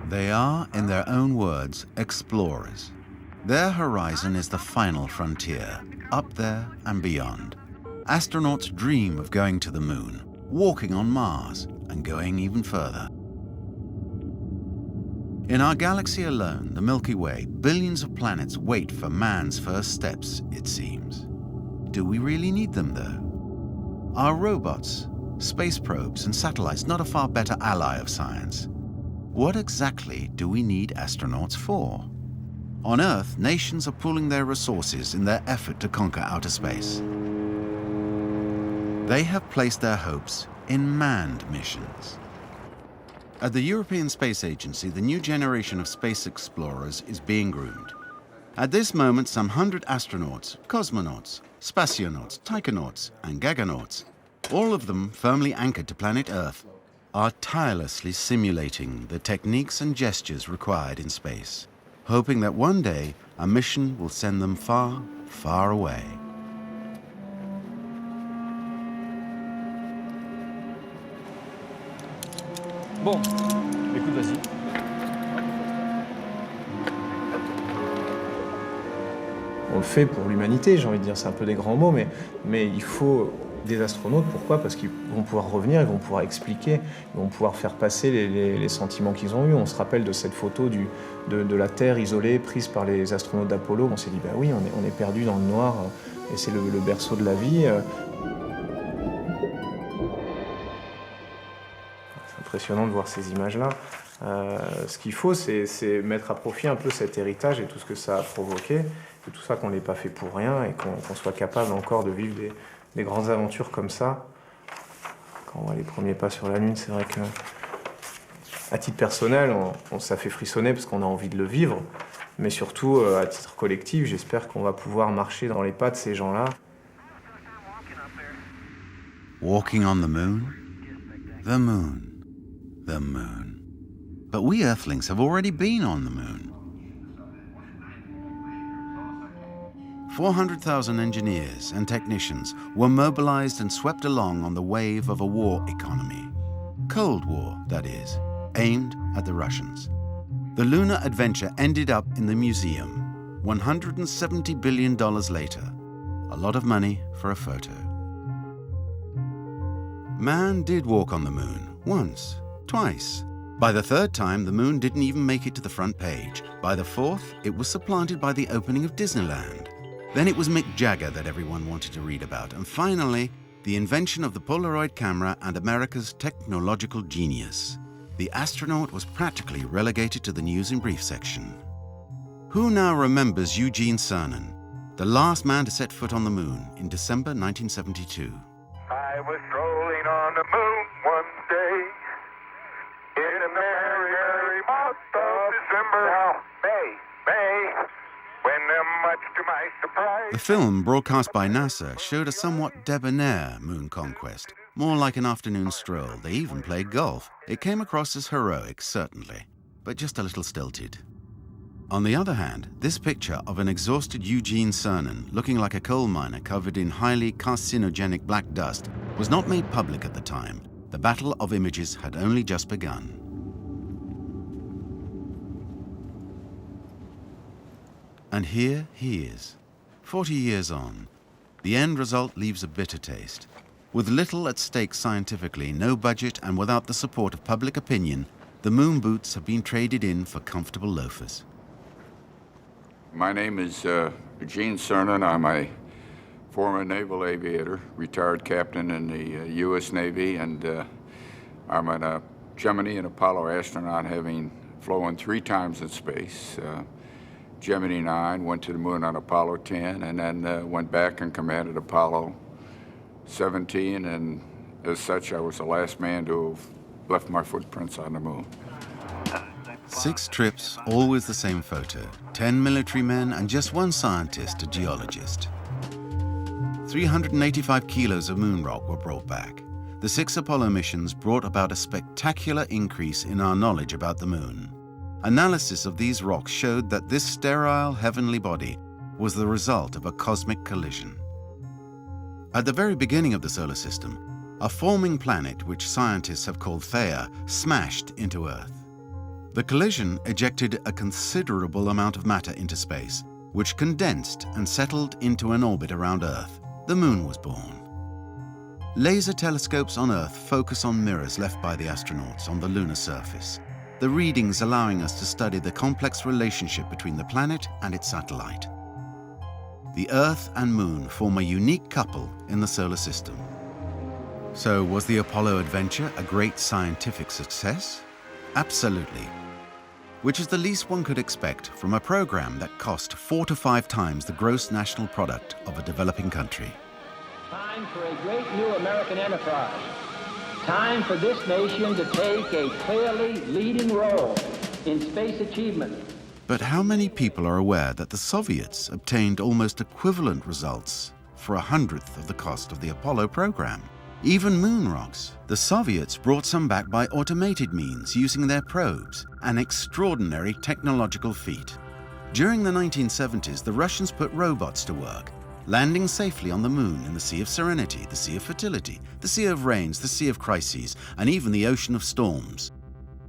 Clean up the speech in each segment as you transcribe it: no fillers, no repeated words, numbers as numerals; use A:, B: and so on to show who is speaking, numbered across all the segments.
A: They are, in their own words, explorers. Their horizon is the final frontier, up there and beyond. Astronauts dream of going to the moon, walking on Mars, and going even further. In our galaxy alone, the Milky Way, billions of planets wait for man's first steps, it seems. Do we really need them, though? Are robots, space probes, and satellites not a far better ally of science? What exactly do we need astronauts for? On Earth, nations are pooling their resources in their effort to conquer outer space. They have placed their hopes in manned missions. At the European Space Agency, the new generation of space explorers is being groomed. At this moment, some 100 astronauts, cosmonauts, spationauts, taikonauts, and gaganauts, all of them firmly anchored to planet Earth, are tirelessly simulating the techniques and gestures required in space, hoping that one day a mission will send them far, far away.
B: Bon, écoute, vas-y. On le fait pour l'humanité, j'ai envie de dire, c'est un peu des grands mots, mais il faut des astronautes. Pourquoi? Parce qu'ils vont pouvoir revenir, ils vont pouvoir expliquer, ils vont pouvoir faire passer les sentiments qu'ils ont eus. On se rappelle de cette photo de la Terre isolée prise par les astronautes d'Apollo. On s'est dit, bah oui, on est perdu dans le noir et c'est le berceau de la vie. C'est impressionnant de voir ces images-là. Ce qu'il faut, c'est mettre à profit un peu cet héritage et tout ce que ça a provoqué. Et tout ça qu'on n'ait pas fait pour rien et qu'on soit capable encore de vivre des grandes aventures comme ça. Quand on voit les premiers pas sur la Lune, c'est vrai que, à titre personnel, ça fait frissonner parce qu'on a envie de le vivre. Mais surtout, à titre collectif, j'espère qu'on va pouvoir marcher dans les pas de ces gens-là.
A: Walking on the moon? The moon. The moon. But we Earthlings have already been on the moon. 400,000 engineers and technicians were mobilized and swept along on the wave of a war economy. Cold War, that is, aimed at the Russians. The lunar adventure ended up in the museum, $170 billion later. A lot of money for a photo. Man did walk on the moon, once, twice. By the third time, the moon didn't even make it to the front page. By the fourth, it was supplanted by the opening of Disneyland. Then it was Mick Jagger that everyone wanted to read about. And finally, the invention of the Polaroid camera and America's technological genius. The astronaut was practically relegated to the news in brief section. Who now remembers Eugene Cernan, the last man to set foot on the moon in December 1972?
C: I was strolling on the moon one day in a merry, merry month of December. Now, May, when much to my surprise.
A: The film, broadcast by NASA, showed a somewhat debonair moon conquest, more like an afternoon stroll. They even played golf. It came across as heroic, certainly, but just a little stilted. On the other hand, this picture of an exhausted Eugene Cernan, looking like a coal miner covered in highly carcinogenic black dust, was not made public at the time. The battle of images had only just begun. And here he is, 40 years on. The end result leaves a bitter taste. With little at stake scientifically, no budget, and without the support of public opinion, the moon boots have been traded in for comfortable loafers.
D: My name is Eugene Cernan. I'm a former naval aviator, retired captain in the U.S. Navy, and I'm a Gemini and Apollo astronaut, having flown 3 times in space. Gemini 9, went to the moon on Apollo 10, and then went back and commanded Apollo 17, and as such, I was the last man to have left my footprints on the moon.
A: 6 trips, always the same photo. 10 military men and just 1 scientist, a geologist. 385 kilos of moon rock were brought back. The 6 Apollo missions brought about a spectacular increase in our knowledge about the moon. Analysis of these rocks showed that this sterile heavenly body was the result of a cosmic collision. At the very beginning of the solar system, a forming planet, which scientists have called Theia, smashed into Earth. The collision ejected a considerable amount of matter into space, which condensed and settled into an orbit around Earth. The moon was born. Laser telescopes on Earth focus on mirrors left by the astronauts on the lunar surface, the readings allowing us to study the complex relationship between the planet and its satellite. The Earth and Moon form a unique couple in the solar system. So, was the Apollo adventure a great scientific success? Absolutely. Which is the least one could expect from a program that cost 4 to 5 times the gross national product of a developing country.
E: Time for a great new American enterprise. Time for this nation to take a clearly leading role in space achievement.
A: But how many people are aware that the Soviets obtained almost equivalent results for 1/100th of the cost of the Apollo program? Even moon rocks. The Soviets brought some back by automated means using their probes, an extraordinary technological feat. During the 1970s, the Russians put robots to work, landing safely on the moon in the Sea of Serenity, the Sea of Fertility, the Sea of Rains, the Sea of Crises, and even the Ocean of Storms.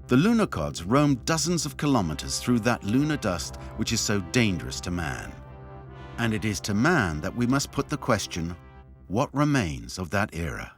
A: The lunar cods roamed dozens of kilometers through that lunar dust which is so dangerous to man. And it is to man that we must put the question, what remains of that era?